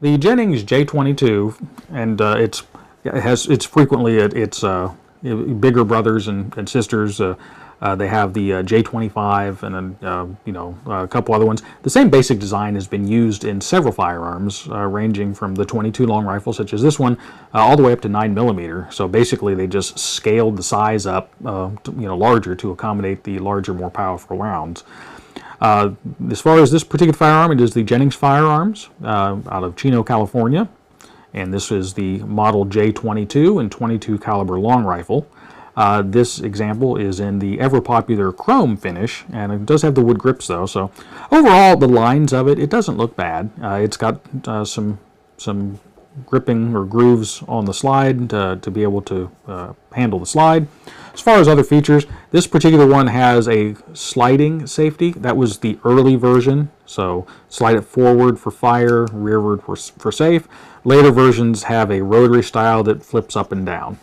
The Jennings J22, and it's frequently its bigger brothers and sisters. They have the J25 and then a couple other ones. The same basic design has been used in several firearms, ranging from the 22 long rifle, such as this one, all the way up to 9mm. So basically, they just scaled the size up, larger to accommodate the larger, more powerful rounds. As far as this particular firearm, it is the Jennings firearms out of Chino, California, and this is the model J22 and 22 caliber long rifle. This example is in the ever popular chrome finish, and it does have the wood grips though. So overall, the lines of it doesn't look bad. It's got some gripping or grooves on the slide to be able to handle the slide. As far as other features, this particular one has a sliding safety. That was the early version, so slide it forward for fire, rearward for safe. Later versions have a rotary style that flips up and down.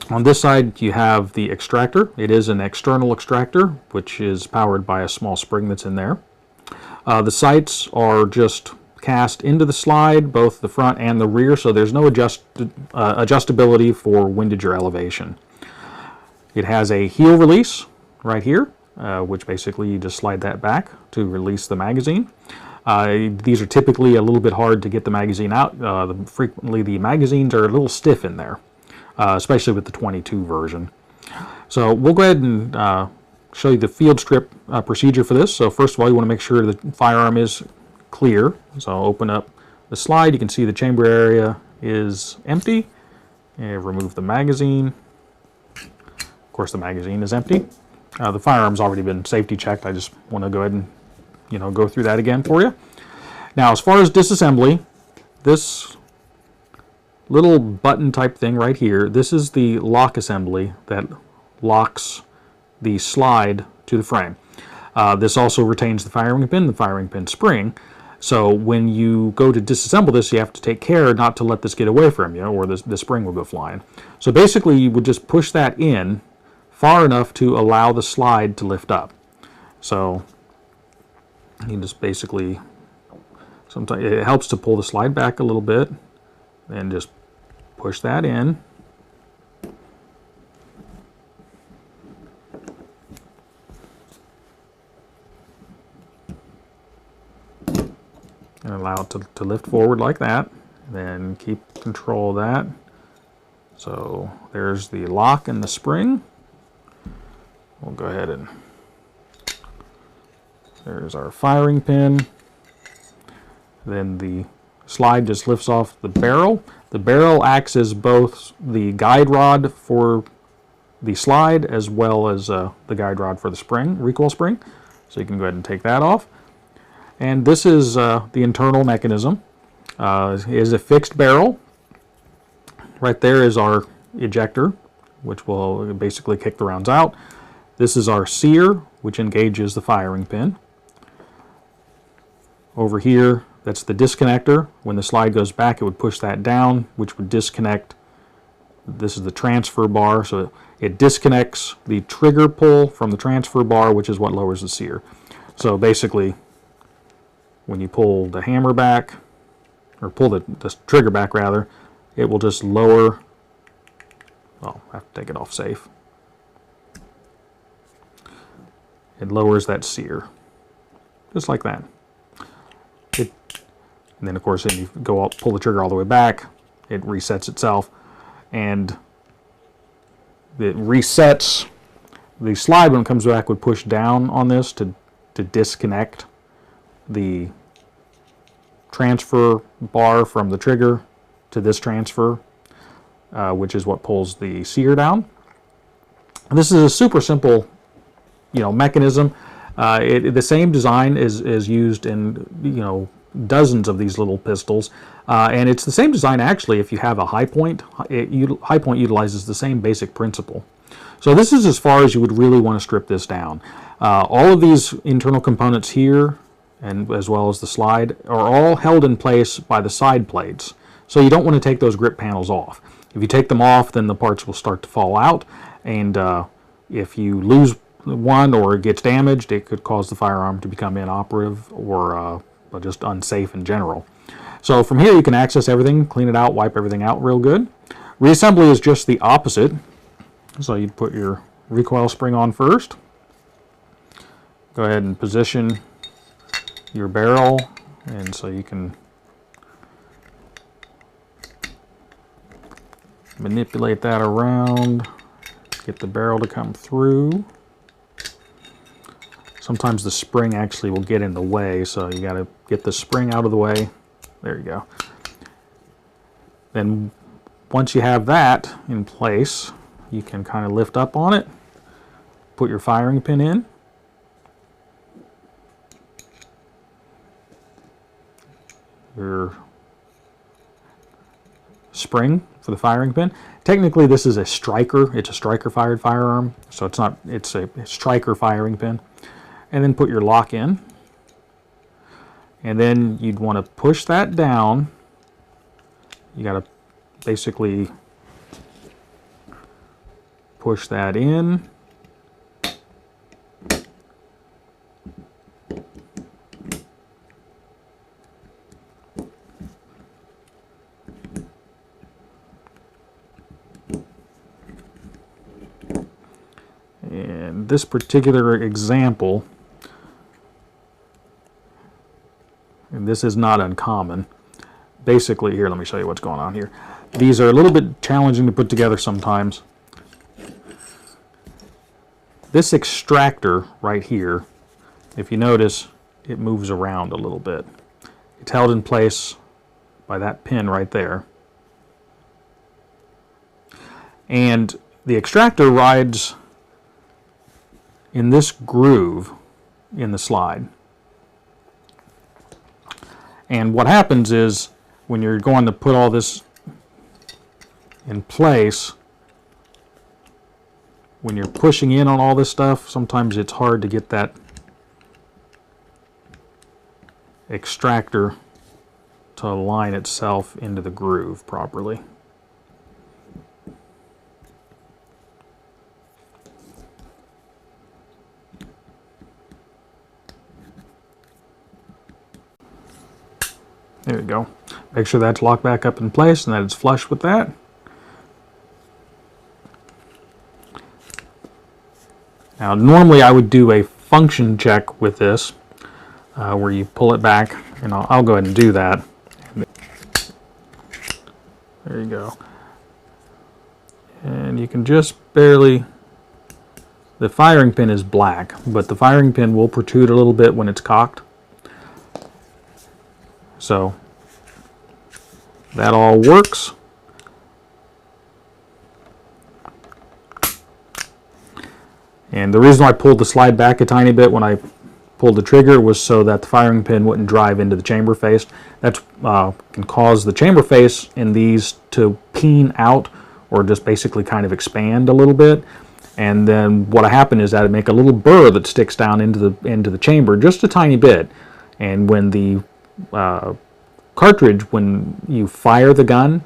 On this side, you have the extractor. It is an external extractor, which is powered by a small spring that's in there. The sights are just cast into the slide, both the front and the rear, so there's no adjustability for windage or elevation. It has a heel release right here, which basically you just slide that back to release the magazine. These are typically a little bit hard to get the magazine out. Frequently the magazines are a little stiff in there, especially with the 22 version. So we'll go ahead and show you the field strip procedure for this. So first of all, you want to make sure the firearm is clear. So I'll open up the slide. You can see the chamber area is empty. And remove the magazine. Of course, the magazine is empty. The firearm's already been safety checked. I just want to go ahead and go through that again for you. Now, as far as disassembly, this little button type thing right here, this is the lock assembly that locks the slide to the frame. This also retains the firing pin spring. So when you go to disassemble this, you have to take care not to let this get away from you, or the spring will go flying. So basically, you would just push that in far enough to allow the slide to lift up. So you just basically, sometimes it helps to pull the slide back a little bit, and just push that in. And allow it to lift forward like that. Then keep control of that. So there's the lock and the spring. We'll go ahead and there's our firing pin. Then the slide just lifts off the barrel. The barrel acts as both the guide rod for the slide as well as the guide rod for the spring, recoil spring. So you can go ahead and take that off. And this is the internal mechanism. It is a fixed barrel. Right there is our ejector, which will basically kick the rounds out. This is our sear, which engages the firing pin. Over here, that's the disconnector. When the slide goes back, it would push that down, which would disconnect. This is the transfer bar, so it disconnects the trigger pull from the transfer bar, which is what lowers the sear. So basically, when you pull the hammer back, or pull the trigger back rather, it will just lower, well, I have to take it off safe. It lowers that sear, just like that. And then of course, then you go out, pull the trigger all the way back, it resets itself, and it resets. The slide when it comes back would push down on this to disconnect the transfer bar from the trigger to this transfer, which is what pulls the sear down. This is a super simple, mechanism. The same design is used in dozens of these little pistols, and it's the same design actually. If you have a high point, high point utilizes the same basic principle. So this is as far as you would really want to strip this down. All of these internal components here, and as well as the slide, are all held in place by the side plates. So you don't want to take those grip panels off. If you take them off, then the parts will start to fall out, and if you lose one or it gets damaged, it could cause the firearm to become inoperative or just unsafe in general. So from here you can access everything, clean it out, wipe everything out real good. Reassembly is just the opposite. So you put your recoil spring on first. Go ahead and position your barrel, and so you can manipulate that around, get the barrel to come through. Sometimes the spring actually will get in the way, so you got to get the spring out of the way. There you go. Then once you have that in place, you can kind of lift up on it, put your firing pin in. Your spring for the firing pin. Technically this is a striker. It's a striker fired firearm, so it's not, it's a striker firing pin. And then put your lock in. And then you'd want to push that down. You got to basically push that in. And this particular example, and this is not uncommon. Basically, here, let me show you what's going on here. These are a little bit challenging to put together sometimes. This extractor right here, if you notice, it moves around a little bit. It's held in place by that pin right there. And the extractor rides in this groove in the slide. And what happens is when you're going to put all this in place, when you're pushing in on all this stuff, sometimes it's hard to get that extractor to align itself into the groove properly. There we go. Make sure that's locked back up in place and that it's flush with that. Now normally I would do a function check with this where you pull it back, and I'll go ahead and do that. There you go. And you can just barely, the firing pin is black, but the firing pin will protrude a little bit when it's cocked. So that all works. And the reason I pulled the slide back a tiny bit when I pulled the trigger was so that the firing pin wouldn't drive into the chamber face. That can cause the chamber face in these to peen out or just basically kind of expand a little bit. And then what happened is that it make a little burr that sticks down into the chamber just a tiny bit. And when the cartridge, when you fire the gun,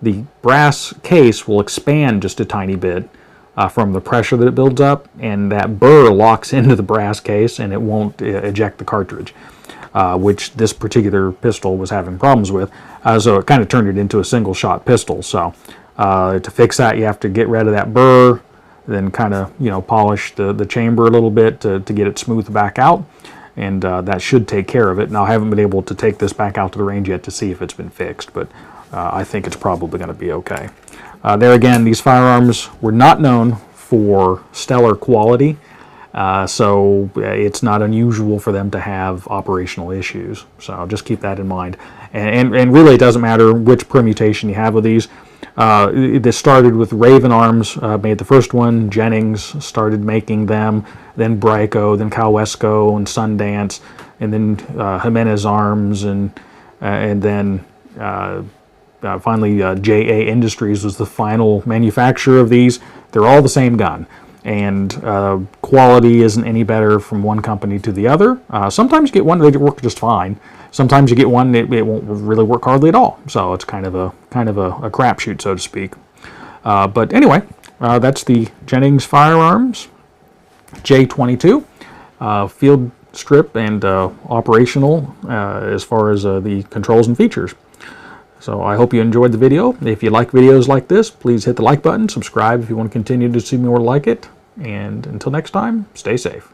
the brass case will expand just a tiny bit from the pressure that it builds up, and that burr locks into the brass case and it won't eject the cartridge, which this particular pistol was having problems with. So it kind of turned it into a single shot pistol. So to fix that, you have to get rid of that burr, then kind of polish the chamber a little bit to get it smoothed back out. And that should take care of it. Now, I haven't been able to take this back out to the range yet to see if it's been fixed, but I think it's probably going to be okay. There again, these firearms were not known for stellar quality, so it's not unusual for them to have operational issues. So just keep that in mind. And really, it doesn't matter which permutation you have with these. This started with Raven Arms, made the first one. Jennings started making them, then Brico, then Calwestco and Sundance, and then Jimenez Arms, and then finally JA Industries was the final manufacturer of these. They're all the same gun, and quality isn't any better from one company to the other. Sometimes you get one that work just fine. Sometimes you get one that it won't really work hardly at all. So it's kind of a crapshoot, so to speak. But anyway, that's the Jennings Firearms J22 field strip and operational as far as the controls and features. So I hope you enjoyed the video. If you like videos like this, please hit the like button, subscribe if you want to continue to see more like it, and until next time, stay safe.